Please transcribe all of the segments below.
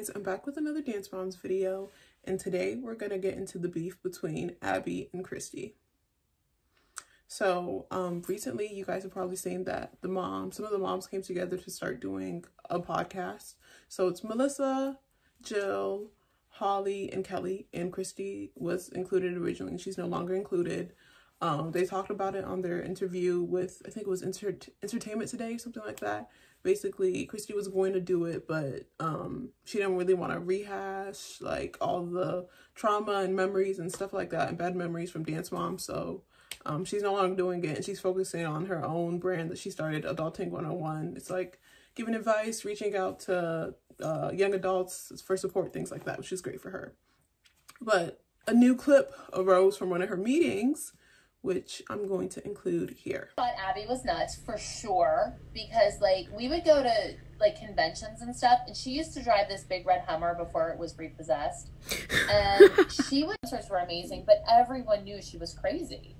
guys, I'm back with another Dance Moms video, and today we're gonna get into the beef between Abby and Christy. So recently you guys have probably seen that some of the moms came together to start doing a podcast. So it's Melissa, Jill, Holly, and Kelly, and Christy was included originally, and she's no longer included. They talked about it on their interview with, I think it was Entertainment Today, something like that. Basically, Christy was going to do it, but she didn't really want to rehash like all the trauma and memories and stuff like that and bad memories from Dance Mom. So she's no longer doing it, and she's focusing on her own brand that she started, Adulting 101. It's like giving advice, reaching out to young adults for support, things like that, which is great for her. But a new clip arose from one of her meetings, which I'm going to include here. I thought Abby was nuts for sure, because like we would go to like conventions and stuff, and she used to drive this big red Hummer before it was repossessed, and answers were amazing, but everyone knew she was crazy.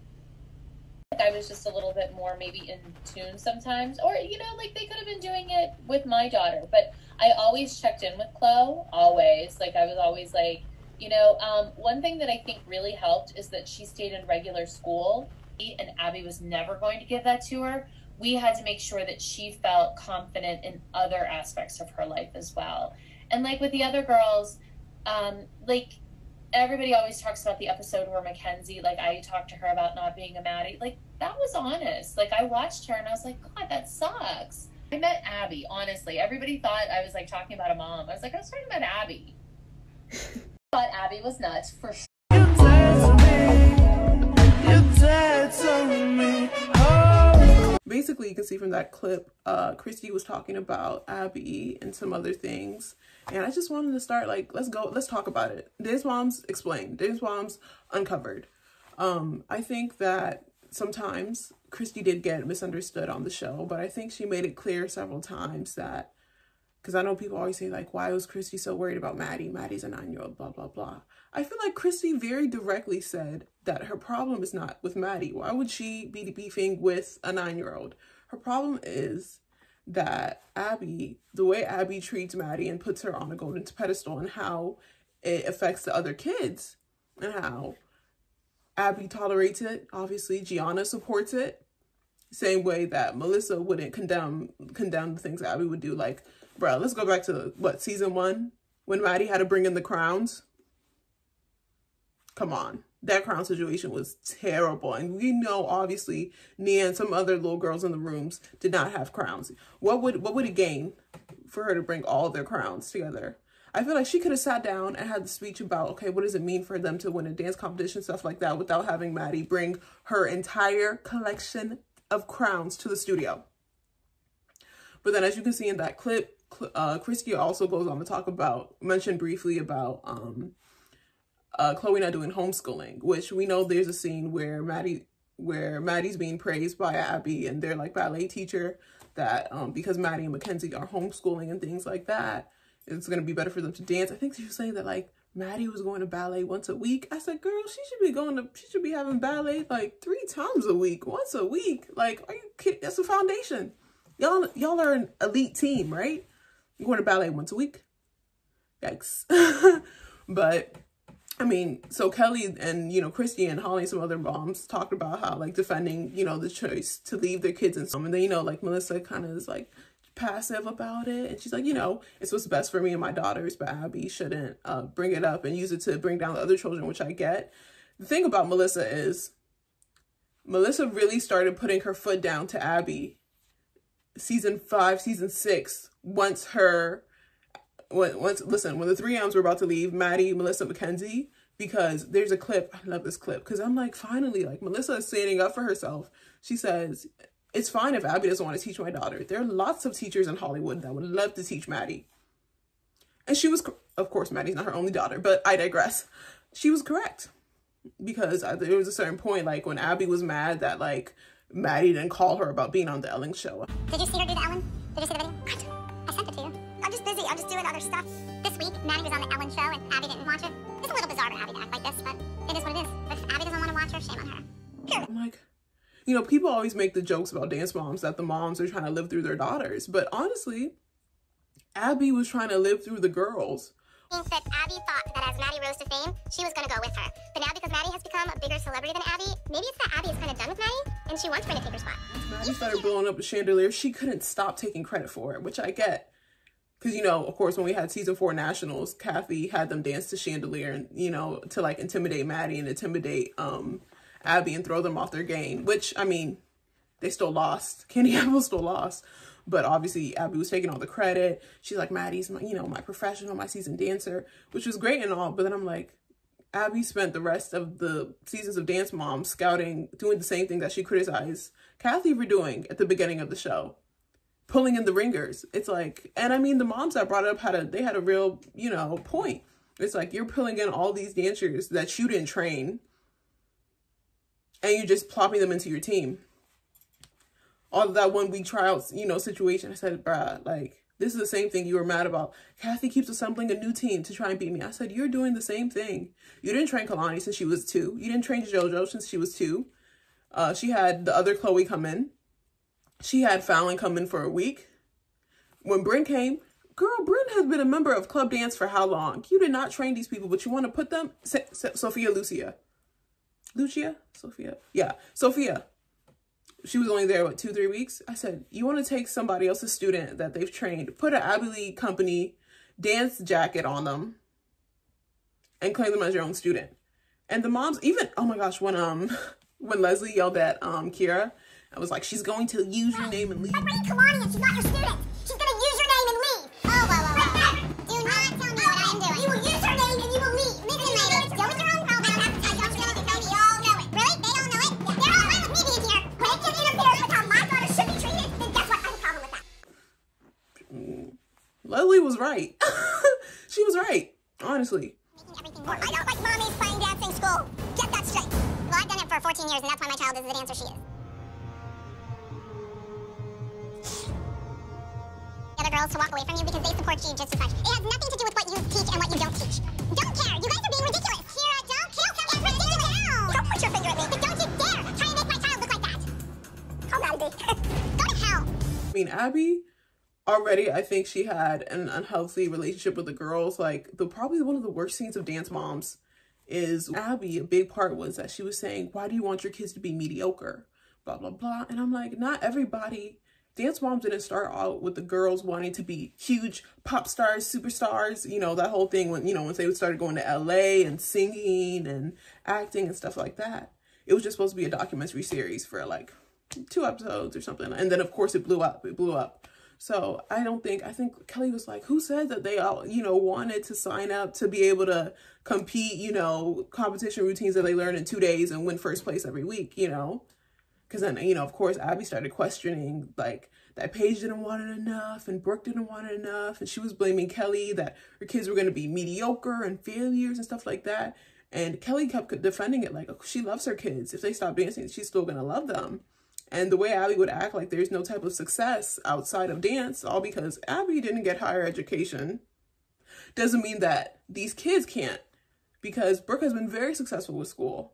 Like I was just a little bit more maybe in tune sometimes, or you know, like they could have been doing it with my daughter, but I always checked in with Chloe, always. Like I was always like, you know, one thing that I think really helped is that she stayed in regular school, and Abby was never going to give that to her. We had to make sure that she felt confident in other aspects of her life as well. And like with the other girls, like everybody always talks about the episode where Mackenzie, like I talked to her about not being a Maddie. Like that was honest. Like I watched her and I was like, God, that sucks. I met Abby, honestly. Everybody thought I was like talking about a mom. I was like, I was talking about Abby. Thought Abby was nuts for sure. Basically, you can see from that clip, Christy was talking about Abby and some other things, and I just wanted to start like, let's talk about it. Dance Moms explained, Dance Moms uncovered. I think that sometimes Christy did get misunderstood on the show, but I think she made it clear several times that, because I know people always say, like, why was Christy so worried about Maddie? Maddie's a 9-year-old, blah, blah, blah. I feel like Christy very directly said that her problem is not with Maddie. Why would she be beefing with a 9-year-old? Her problem is that Abby, the way Abby treats Maddie and puts her on a golden pedestal, and how it affects the other kids, and how Abby tolerates it. Obviously, Gianna supports it. Same way that Melissa wouldn't condemn the things Abby would do. Like, bro, let's go back to what, season 1 when Maddie had to bring in the crowns. Come on, that crown situation was terrible, and we know obviously Nia and some other little girls in the rooms did not have crowns. What would it gain for her to bring all their crowns together? I feel like she could have sat down and had the speech about, okay, what does it mean for them to win a dance competition, stuff like that, without having Maddie bring her entire collection of crowns to the studio. But then, as you can see in that clip, Christy also goes on to mention briefly about Chloe not doing homeschooling, which we know there's a scene where Maddie's being praised by Abby and their like ballet teacher, that because Maddie and Mackenzie are homeschooling and things like that, it's going to be better for them to dance. I think she was saying that like Maddie was going to ballet once a week. I said, girl, she should be having ballet like 3 times a week, once a week. Like, are you kidding? That's a foundation. Y'all are an elite team, right? You're going to ballet once a week. Yikes. But I mean, so Kelly and, you know, Christy and Holly and some other moms talked about how like defending, you know, the choice to leave their kids in some, and then, you know, like Melissa kind of is like passive about it, and she's like, you know, it's what's best for me and my daughters, but Abby shouldn't bring it up and use it to bring down the other children, which I get. The thing about Melissa is Melissa really started putting her foot down to Abby season 5, season 6, when the 3Ms were about to leave, Maddie, Melissa, Mackenzie, because there's a clip, I love this clip, because I'm like, finally, like, Melissa is standing up for herself. She says, it's fine if Abby doesn't want to teach my daughter. There are lots of teachers in Hollywood that would love to teach Maddie. And she was, of course, Maddie's not her only daughter, but I digress. She was correct, because there was a certain point, like, when Abby was mad that, like, Maddie didn't call her about being on the Ellen show. Did you see her do the Ellen? Did you see the video? I sent it to you. I'm just busy. I'm just doing other stuff. This week, Maddie was on the Ellen show and Abby didn't watch it. It's a little bizarre for Abby to act like this, but it is what it is. But if Abby doesn't want to watch her, shame on her. Period. I'm like, you know, people always make the jokes about Dance Moms that the moms are trying to live through their daughters. But honestly, Abby was trying to live through the girls. That Abby thought that as Maddie rose to fame, she was going to go with her. But now because Maddie has become a bigger celebrity than Abby, maybe it's that Abby is kind of done with Maddie, and she wants her to take her spot. Maddie started blowing up a chandelier. She couldn't stop taking credit for it, which I get. Because, you know, of course, when we had season 4 nationals, Kathy had them dance to chandelier and, you know, to like intimidate Maddie and intimidate Abby and throw them off their game, which, I mean, they still lost. Candy Apple still lost. But obviously, Abby was taking all the credit. She's like, Maddie's, my, you know, my professional, my seasoned dancer, which was great and all. But then I'm like, Abby spent the rest of the seasons of Dance Moms scouting, doing the same thing that she criticized Kathy for doing at the beginning of the show. Pulling in the ringers. It's like, and I mean, the moms that brought it up they had a real, you know, point. It's like, you're pulling in all these dancers that you didn't train and you're just plopping them into your team. All of that 1 week trials, you know, situation. I said, bruh, like, this is the same thing you were mad about. Kathy keeps assembling a new team to try and beat me. I said, you're doing the same thing. You didn't train Kalani since she was 2. You didn't train JoJo since she was 2. She had the other Chloe come in. She had Fallon come in for a week. When Bryn came, girl, Bryn has been a member of Club Dance for how long? You did not train these people, but you want to put them... Sophia. Yeah, Sophia. She was only there, what, 2-3 weeks? I said, you want to take somebody else's student that they've trained, put an Abby Lee Company dance jacket on them, and claim them as your own student. And the moms, even, oh my gosh, when Leslie yelled at Kira, I was like, she's going to use your name and leave. I'm bringing Kalani and she's not your student. She's going to use your name and leave. Oh, whoa. Do not tell me what I'm doing. You will use her name and you will leave. Listen, ladies, go with your own problem. I don't feel like they all know it. Really? They don't know it? If they're all fine with me being here, when it just interferes with how my daughter should be treated, then guess what? I have a problem with that. Leslie was right. She was right, honestly. Making everything work. I don't like mommy's playing dancing school. Get that straight. Well, I've done it for 14 years, and that's why my child is the dancer she is. Other girls to walk away from you because they support you just as much. It has nothing to do with what you teach and what you don't teach. Don't care. You guys are being ridiculous. Kira, don't kill me. It's ridiculous. Don't point your finger at me. But don't you dare try to make my child look like that. Call Maddie. Go to hell. I mean, Abby, already, I think she had an unhealthy relationship with the girls. Like, probably one of the worst scenes of Dance Moms is Abby, a big part was that she was saying, why do you want your kids to be mediocre? Blah, blah, blah. And I'm like, not everybody... Dance Moms didn't start out with the girls wanting to be huge pop stars, superstars, you know, that whole thing when, you know, once they started going to LA and singing and acting and stuff like that. It was just supposed to be a documentary series for like 2 episodes or something. And then of course it blew up. So I think Kelly was like, who said that they all, you know, wanted to sign up to be able to compete, you know, competition routines that they learn in 2 days and win first place every week, you know? Because then, you know, of course, Abby started questioning, like, that Paige didn't want it enough and Brooke didn't want it enough. And she was blaming Kelly that her kids were going to be mediocre and failures and stuff like that. And Kelly kept defending it like, oh, she loves her kids. If they stop dancing, she's still going to love them. And the way Abby would act like there's no type of success outside of dance, all because Abby didn't get higher education, doesn't mean that these kids can't. Because Brooke has been very successful with school.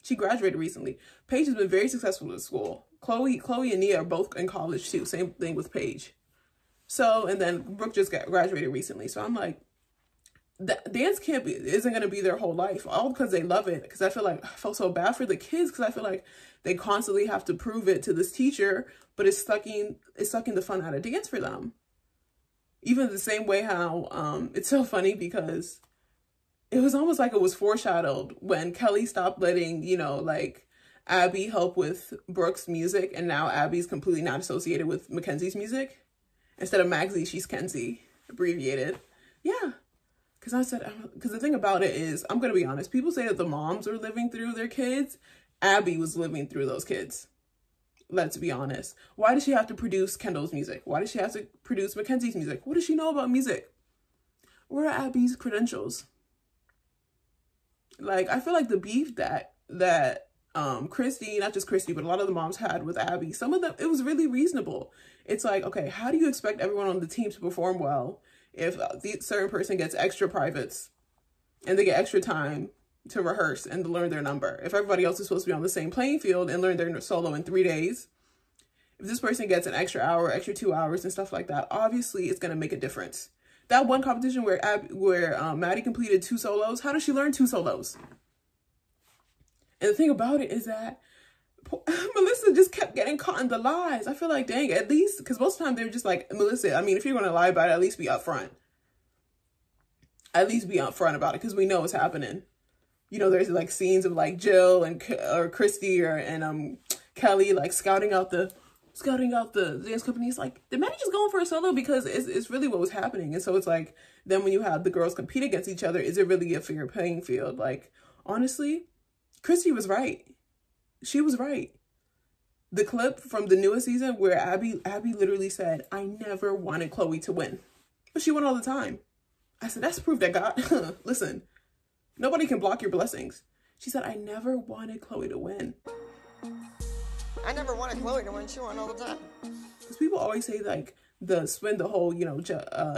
She graduated recently. Paige has been very successful with school. Chloe and Nia are both in college too. Same thing with Paige. So, and then Brooke just graduated recently. So I'm like, dance isn't going to be their whole life. All because they love it. Because I felt so bad for the kids. Because I feel like they constantly have to prove it to this teacher. But it's sucking the fun out of dance for them. Even the same way how it's so funny because it was almost like it was foreshadowed when Kelly stopped letting, you know, like Abby help with Brooke's music. And now Abby's completely not associated with Mackenzie's music. Instead of Magsy, she's Kenzie, abbreviated. Yeah. Because the thing about it is, I'm going to be honest. People say that the moms are living through their kids. Abby was living through those kids. Let's be honest. Why does she have to produce Kendall's music? Why does she have to produce Mackenzie's music? What does she know about music? Where are Abby's credentials? Like, I feel like the beef that Christy, not just Christy, but a lot of the moms had with Abby, some of them, it was really reasonable. It's like, okay, how do you expect everyone on the team to perform well if the certain person gets extra privates and they get extra time to rehearse and to learn their number? If everybody else is supposed to be on the same playing field and learn their solo in 3 days, if this person gets an extra hour, extra 2 hours and stuff like that, obviously it's going to make a difference. That one competition where Maddie completed 2 solos, how did she learn 2 solos? And the thing about it is that Melissa just kept getting caught in the lies. I feel like, dang, at least, because most of the time they're just like, Melissa, I mean, if you're going to lie about it, at least be upfront. At least be upfront about it, because we know what's happening. You know, there's like scenes of like Jill and or Christy and Kelly like scouting out the dance company. It's like, did Maddie just going for a solo? Because it's really what was happening. And so it's like, then when you have the girls compete against each other, is it really a fair playing field? Like, honestly, Christy was right. She was right. The clip from the newest season where Abby literally said, I never wanted Chloe to win, but she won all the time. I said, that's proof that God, listen, nobody can block your blessings. She said, I never wanted Chloe to win. I never wanted Chloe to win. She won all the time. Because people always say like the whole, you know,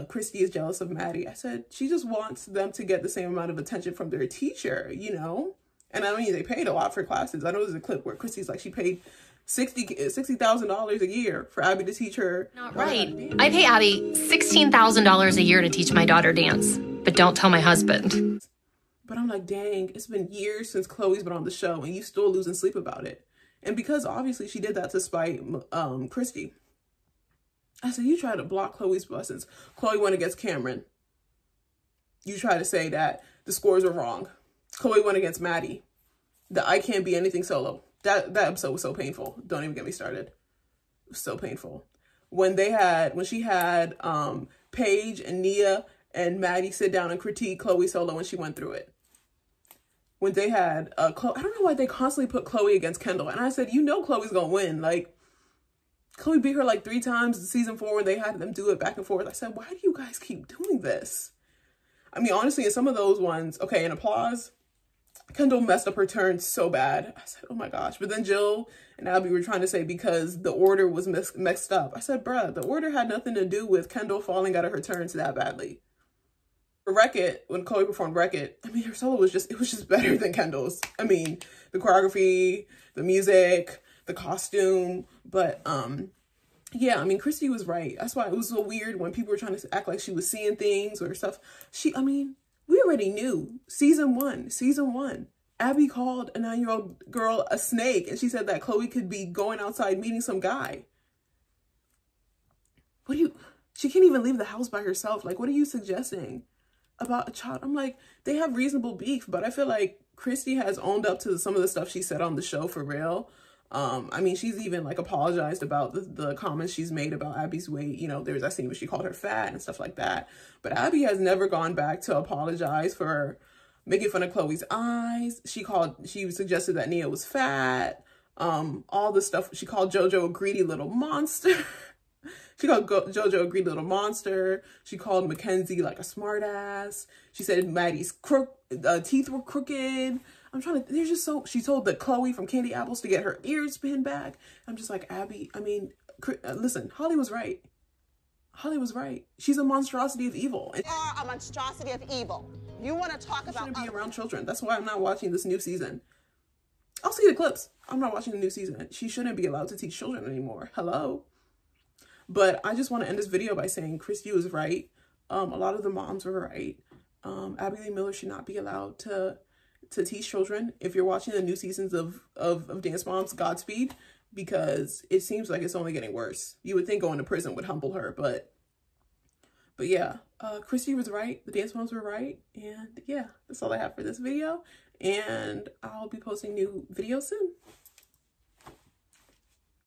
Christy is jealous of Maddie. I said, she just wants them to get the same amount of attention from their teacher, you know? And I mean, they paid a lot for classes. I know there's a clip where Christy's like, she paid $60,000 a year for Abby to teach her. Not right. I pay Abby $16,000 a year to teach my daughter dance, but don't tell my husband. But I'm like, dang, it's been years since Chloe's been on the show and you still losing sleep about it. And because obviously she did that to spite Christy. I said, you try to block Chloe's blessings. Chloe went against Cameron. You try to say that the scores were wrong. Chloe went against Maddie. The I can't be anything solo. That episode was so painful. Don't even get me started. It was so painful. When she had Paige and Nia and Maddie sit down and critique Chloe solo when she went through it. When they had I don't know why they constantly put Chloe against Kendall. And I said, you know Chloe's gonna win. Like, Chloe beat her like 3 times in season 4 when they had them do it back and forth. I said, why do you guys keep doing this? I mean, honestly, in some of those ones, okay, in applause, Kendall messed up her turn so bad. I said, oh my gosh. But then Jill and Abby were trying to say because the order was messed up. I said, bruh, the order had nothing to do with Kendall falling out of her turns that badly. For Wreck-It, when Chloe performed Wreck-It, I mean, her solo was just better than Kendall's. I mean, the choreography, the music, the costume, but yeah, I mean, Christy was right. That's why it was so weird when people were trying to act like she was seeing things or stuff. I mean, we already knew. Season one, Abby called a 9-year-old girl a snake, and she said that Chloe could be going outside meeting some guy. She can't even leave the house by herself. Like, what are you suggesting about a child? I'm like, they have reasonable beef, but I feel like Christy has owned up to some of the stuff she said on the show for real. I mean, she's even like apologized about the comments she's made about Abby's weight. You know, there's that scene where she called her fat and stuff like that. But Abby has never gone back to apologize for making fun of Chloe's eyes. She suggested that Nia was fat. All the stuff. She called JoJo a greedy little monster. She called JoJo a greedy little monster. She called Mackenzie like a smartass. She said Maddie's teeth were crooked. There's just so, she told the Chloe from Candy Apples to get her ears pinned back. I'm just like, Abby, I mean, listen, Holly was right. Holly was right. She's a monstrosity of evil. You are a monstrosity of evil. You want to talk about... She shouldn't be around children. That's why I'm not watching this new season. I'll see the clips. I'm not watching the new season. She shouldn't be allowed to teach children anymore. Hello? But I just want to end this video by saying Christy was right. A lot of the moms were right. Abby Lee Miller should not be allowed to teach children. If you're watching the new seasons of Dance Moms, Godspeed, because it seems like it's only getting worse. You would think going to prison would humble her, but yeah, Christy was right. The Dance Moms were right. And yeah, that's all I have for this video. And I'll be posting new videos soon.